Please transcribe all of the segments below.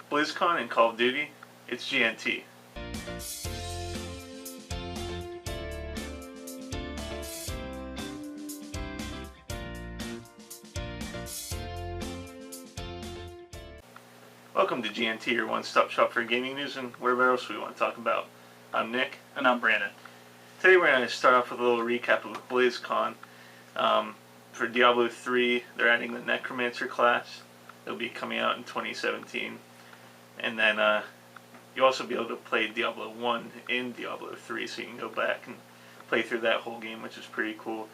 BlizzCon and Call of Duty, it's GNT. Welcome to GNT, your one-stop shop for gaming news and whatever else we want to talk about. I'm Nick. And I'm Brandon. Today we're going to start off with a little recap of BlizzCon. For Diablo 3, they're adding the Necromancer class. It'll be coming out in 2017. And then you'll also be able to play Diablo 1 in Diablo 3, so you can go back and play through that whole game, which is pretty cool.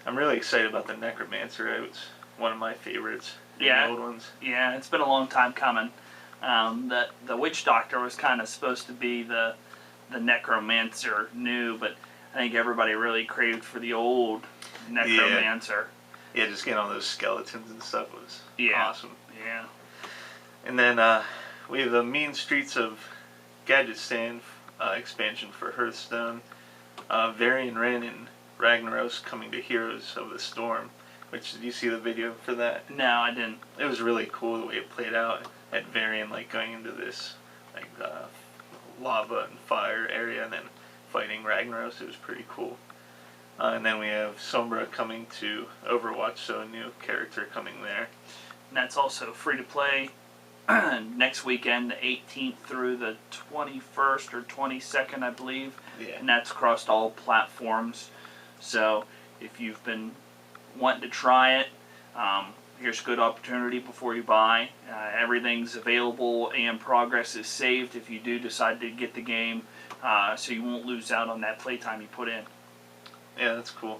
I'm really excited about the Necromancer. It's one of my favorites. Yeah, the old ones. Yeah, it's been a long time coming. The Witch Doctor was kind of supposed to be the Necromancer new, but I think everybody really craved for the old Necromancer. Yeah, just getting all those skeletons and stuff was awesome. Yeah. And then we have the Mean Streets of Gadgetzan expansion for Hearthstone. Varian Wren and Ragnaros coming to Heroes of the Storm. Which, did you see the video for that? No, I didn't. It was really cool the way it played out. At Varian, like going into this lava and fire area, and then fighting Ragnaros. It was pretty cool. And then we have Sombra coming to Overwatch, so a new character coming there. And that's also free to play next weekend, the 18th through the 21st or 22nd, I believe. Yeah. And that's across all platforms. So if you've been wanting to try it, here's a good opportunity before you buy. Everything's available and progress is saved if you do decide to get the game, so you won't lose out on that playtime you put in. Yeah, that's cool.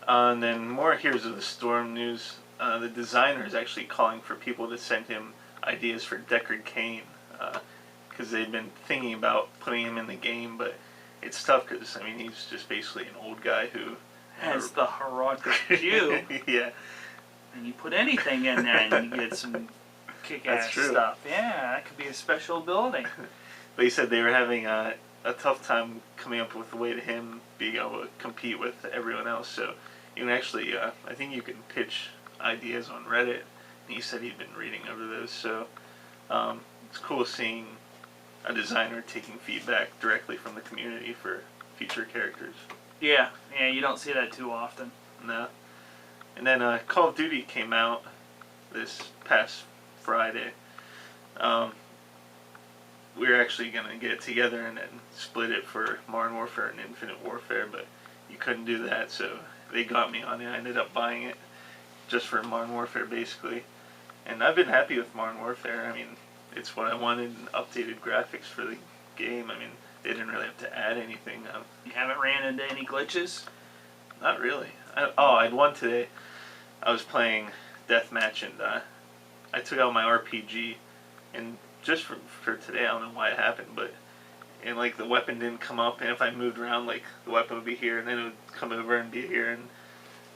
And then more Heroes of the Storm news. The designer is actually calling for people to send him ideas for Deckard Cain, because they've been thinking about putting him in the game, but it's tough because, I mean, he's just basically an old guy who has the heraldic view. Yeah. And you put anything in there and you get some kick-ass stuff. Yeah, that could be a special ability. But he said they were having a tough time coming up with a way to him being able to compete with everyone else. So you can actually, I think you can pitch ideas on Reddit. And he said he'd been reading over those. So it's cool seeing a designer taking feedback directly from the community for future characters. Yeah, you don't see that too often. No. And then Call of Duty came out this past Friday. We were actually going to get it together and then split it for Modern Warfare and Infinite Warfare, but you couldn't do that, so they got me on it. I ended up buying it just for Modern Warfare, basically. And I've been happy with Modern Warfare. I mean, it's what I wanted, updated graphics for the game. I mean, they didn't really have to add anything. You haven't ran into any glitches? Not really. I had one today. I was playing Deathmatch, and I took out my RPG, and just for today, I don't know why it happened, but like the weapon didn't come up, and if I moved around, like the weapon would be here, and then it would come over and be here,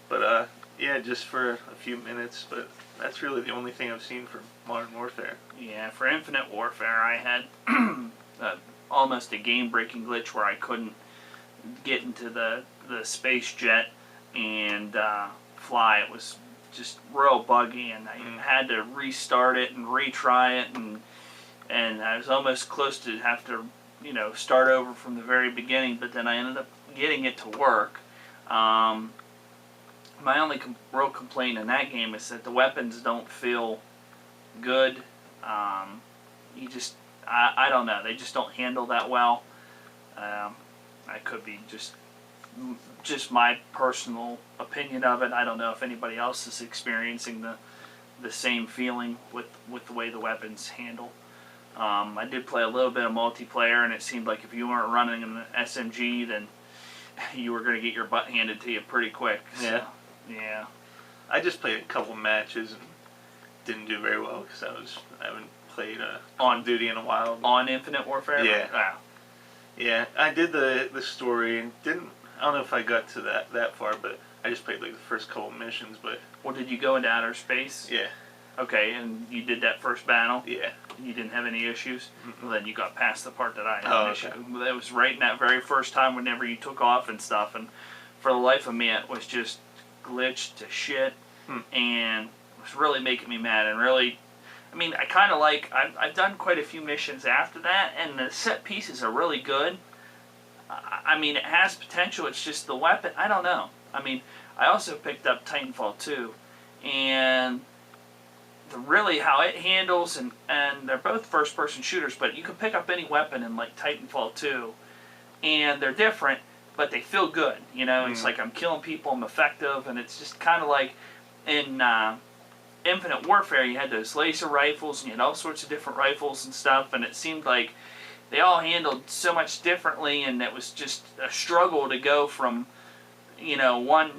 but yeah, just for a few minutes, but that's really the only thing I've seen for Modern Warfare. Yeah, for Infinite Warfare, I had almost a game-breaking glitch where I couldn't get into the space jet and fly. It was just real buggy, and I had to restart it and retry it, and I was almost close to have to, start over from the very beginning, but then I ended up getting it to work. My only real complaint in that game is that the weapons don't feel good. I don't know, they just don't handle that well. I could be just my personal opinion of it. I don't know if anybody else is experiencing the same feeling with the way the weapons handle. I did play a little bit of multiplayer, and it seemed like if you weren't running an SMG, then you were going to get your butt handed to you pretty quick. So, yeah. I just played a couple matches and didn't do very well because I haven't played Call of Duty in a while. On Infinite Warfare? Yeah. Wow. Yeah, I did the story and I don't know if I got to that far, but I just played like the first couple missions. But well, did you go into outer space? Yeah. Okay, and you did that first battle? Yeah. You didn't have any issues? Well, then you got past the part that I had an issue. That was right in that very first time whenever you took off and stuff, and for the life of me, it was just glitched to shit, and it was really making me mad, and really, I mean, I kind of like, I've done quite a few missions after that, and the set pieces are really good. I mean, it has potential, it's just the weapon, I don't know. I mean, I also picked up Titanfall 2, and really how it handles, and they're both first-person shooters, but you can pick up any weapon in, like, Titanfall 2, and they're different, but they feel good, you know? It's like I'm killing people, I'm effective, and it's just kind of like in Infinite Warfare, you had those laser rifles, and you had all sorts of different rifles and stuff, and it seemed like they all handled so much differently, and it was just a struggle to go from, you know, one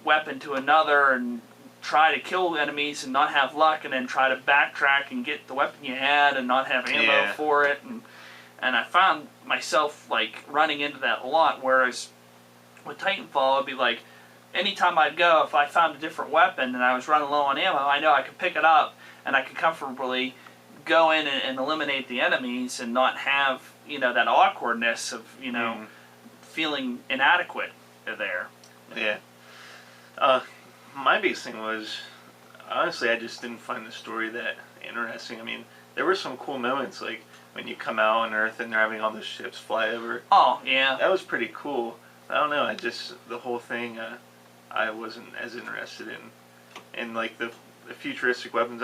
weapon to another and try to kill enemies and not have luck, and then try to backtrack and get the weapon you had and not have ammo for it, and I found myself like running into that a lot, whereas with Titanfall it'd be like anytime I'd go, if I found a different weapon and I was running low on ammo, I know I could pick it up and I could comfortably go in and eliminate the enemies and not have, you know, that awkwardness of, you know, feeling inadequate there. Yeah. My biggest thing was, honestly, I just didn't find the story that interesting. I mean, there were some cool moments, like when you come out on Earth and they're having all the ships fly over. Oh, yeah. That was pretty cool. I don't know, the whole thing, I wasn't as interested in. And, like, the futuristic weapons,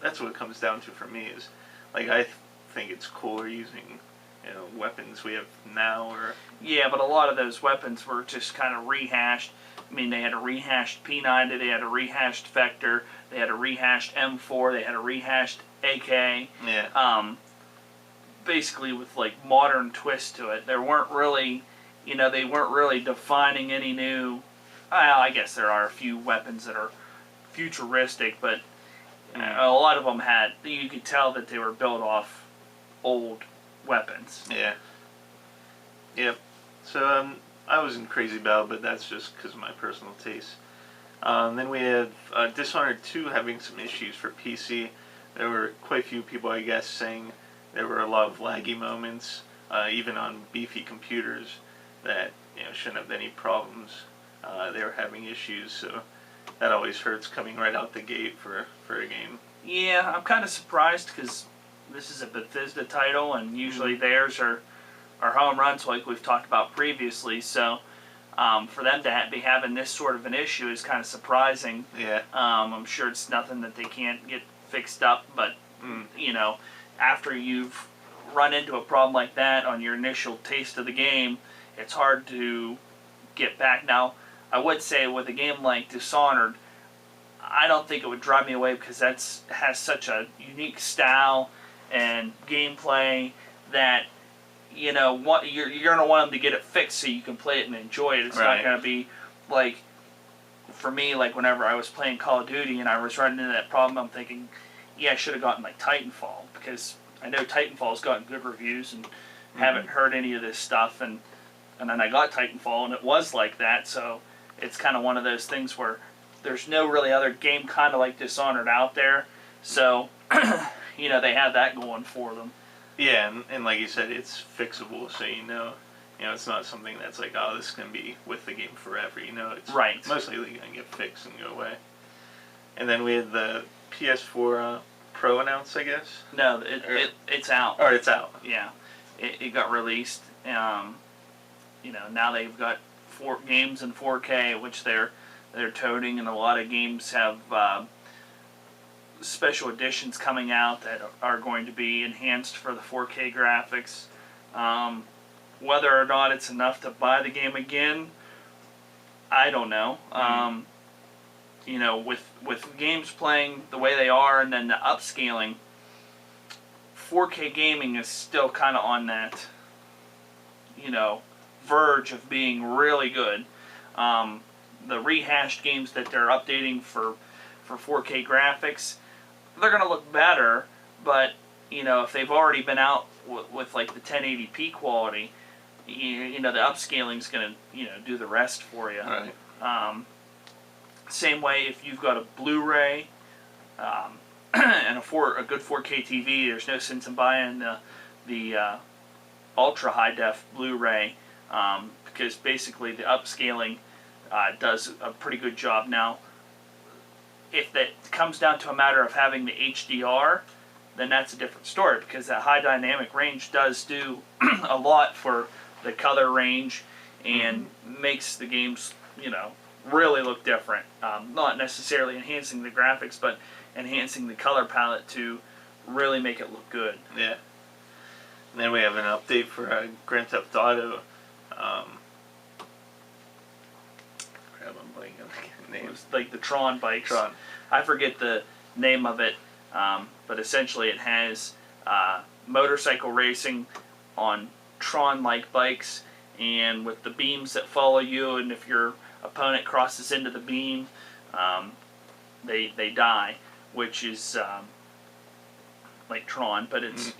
that's what it comes down to for me, is, like, I think it's cooler using, you know, weapons we have now, or... Yeah, but a lot of those weapons were just kind of rehashed. I mean, they had a rehashed P90, they had a rehashed Vector, they had a rehashed M4, they had a rehashed AK. Yeah. Basically with, like, modern twist to it. There weren't really, you know, they weren't really defining any new... Well, I guess there are a few weapons that are futuristic, but a lot of them had... You could tell that they were built off old weapons. Yeah. Yep. So, I wasn't crazy about it, but that's just because of my personal taste. Then we have Dishonored 2 having some issues for PC. There were quite a few people, I guess, saying there were a lot of laggy moments, even on beefy computers, that, you know, shouldn't have any problems. They were having issues, so that always hurts coming right out the gate for a game. Yeah, I'm kind of surprised because this is a Bethesda title, and usually theirs are home runs like we've talked about previously, so for them to be having this sort of an issue is kind of surprising. Yeah. I'm sure it's nothing that they can't get fixed up, but, you know, after you've run into a problem like that on your initial taste of the game, it's hard to get back. Now, I would say with a game like Dishonored, I don't think it would drive me away because has such a unique style and gameplay that, you know, you're going to want them to get it fixed so you can play it and enjoy it. It's not going to be like, for me, like whenever I was playing Call of Duty and I was running into that problem, I'm thinking, yeah, I should have gotten like Titanfall, because I know Titanfall's gotten good reviews and haven't heard any of this stuff, and then I got Titanfall and it was like that, so it's kind of one of those things where there's no really other game kind of like Dishonored out there, so you know, they have that going for them. Yeah, and like you said, it's fixable, so you know it's not something that's like, oh, this is going to be with the game forever, you know, it's mostly going to get fixed and go away. And then we had the PS4 Pro announced, I guess? No, it's out. Or it's out. Yeah, it got released. You know, now they've got 4 games in 4K, which they're toting, and a lot of games have special editions coming out that are going to be enhanced for the 4K graphics. Whether or not it's enough to buy the game again, I don't know. You know, with games playing the way they are and then the upscaling, 4K gaming is still kind of on that, you know, verge of being really good. The rehashed games that they're updating for 4K graphics, they're going to look better, but, you know, if they've already been out with like the 1080p quality, you know, the upscaling's going to, you know, do the rest for you. Right. Same way if you've got a Blu-ray and a good 4K TV, there's no sense in buying the ultra high def Blu-ray, because basically the upscaling does a pretty good job. Now, if that comes down to a matter of having the HDR, then that's a different story, because that high dynamic range does do a lot for the color range and makes the games, really look different. Not necessarily enhancing the graphics, but enhancing the color palette to really make it look good. Yeah. And then we have an update for Grand Theft Auto. Crap, I'm blanking on the It name. was like the Tron bikes. Tron. I forget the name of it, but essentially it has motorcycle racing on Tron-like bikes, and with the beams that follow you, and if your opponent crosses into the beam, they die, which is like Tron. But it's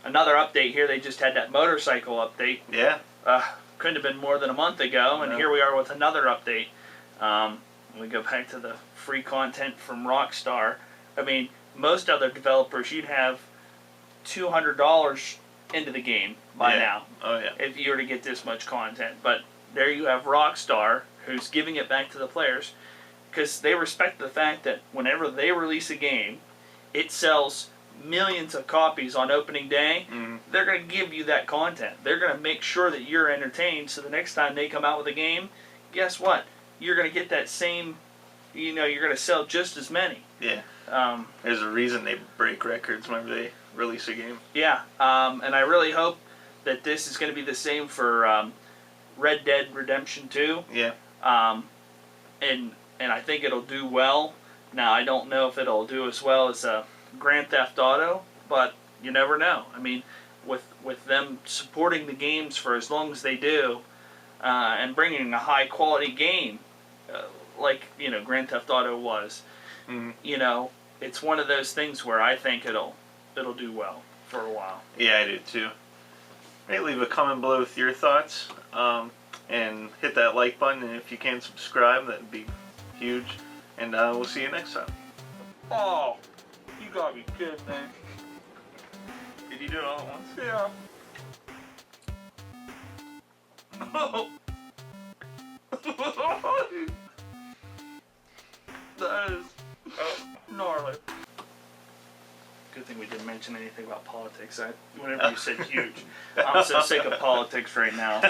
another update here. They just had that motorcycle update. Yeah. Couldn't have been more than a month ago, and here we are with another update. We go back to the free content from Rockstar. I mean, most other developers, you'd have $200 into the game by now. Oh, yeah. If you were to get this much content. But there you have Rockstar, who's giving it back to the players, because they respect the fact that whenever they release a game, it sells millions of copies on opening day. They're going to give you that content. They're going to make sure that you're entertained, so the next time they come out with a game, guess what? You're going to get that same, you're going to sell just as many. Yeah. There's a reason they break records whenever they release a game. Yeah, and I really hope that this is going to be the same for Red Dead Redemption 2. Yeah. And I think it'll do well. Now, I don't know if it'll do as well as Grand Theft Auto, but you never know. I mean, with them supporting the games for as long as they do, and bringing a high quality game, like Grand Theft Auto was, it's one of those things where I think it'll do well for a while. Yeah, I do too. Hey, leave a comment below with your thoughts, and hit that like button, and if you can subscribe, that'd be huge. And we'll see you next time. Oh, you gotta be kidding me. Did you do it all at once? Yeah. Oh. That is gnarly. Good thing we didn't mention anything about politics. Whenever you said huge, I'm so sick of politics right now.